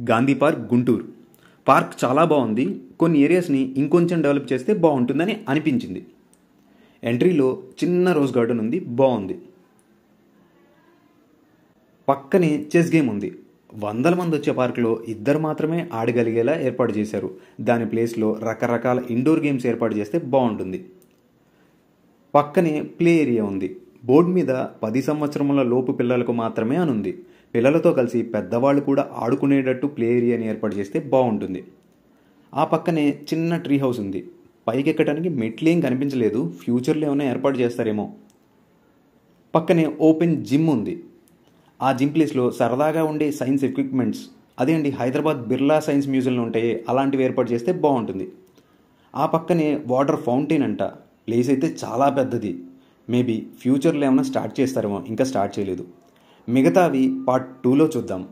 Gandhi park, Guntur. Park చాలా బాగుంది. కొన్ని ఏరియాస్ని ఇంకొంచెం డెవలప్ చేస్తే బాగుంటుందని అనిపించింది. ఎంట్రీలో చిన్న రోజ్ గార్డెన్ ఉంది, బాగుంది. పక్కనే చెస్ గేమ్ ఉంది. వందల మంది వచ్చే పార్కులో ఇద్దరు మాత్రమే ఆడగలిగేలా ఏర్పాటు చేశారు. దాని ప్లేస్లో రకరకాల ఇండోర్ గేమ్స్ ఏర్పాటు చేస్తే బాగుంటుంది. పక్కనే ప్లే ఏరియా ఉంది. బోర్డు మీద 10 సంవత్సరముల లోపు పిల్లలకు మాత్రమే అని ఉంది. పిల్లలతో కలిసి పెద్దవాళ్ళు కూడా ఆడుకునేటట్టు ప్లే ఏరియాని ఏర్పాటు చేస్తే బాగుంటుంది. ఆ పక్కనే చిన్న ట్రీ హౌస్ ఉంది. పైకి ఎక్కడానికి మెట్లేం కనిపించలేదు. ఫ్యూచర్లో ఏమైనా ఏర్పాటు చేస్తారేమో. పక్కనే ఓపెన్ జిమ్ ఉంది. ఆ జిమ్ ప్లేస్లో సరదాగా ఉండే సైన్స్ ఎక్విప్మెంట్స్, అదే అండి హైదరాబాద్ బిర్లా సైన్స్ మ్యూజియంలో ఉంటాయి, అలాంటివి ఏర్పాటు చేస్తే బాగుంటుంది. ఆ పక్కనే వాటర్ ఫౌంటైన్ అంట. ప్లేస్ అయితే చాలా పెద్దది. మేబీ ఫ్యూచర్లో ఏమైనా స్టార్ట్ చేస్తారేమో, ఇంకా స్టార్ట్ చేయలేదు. మిగతావి పార్ట్ 2లో చూద్దాం.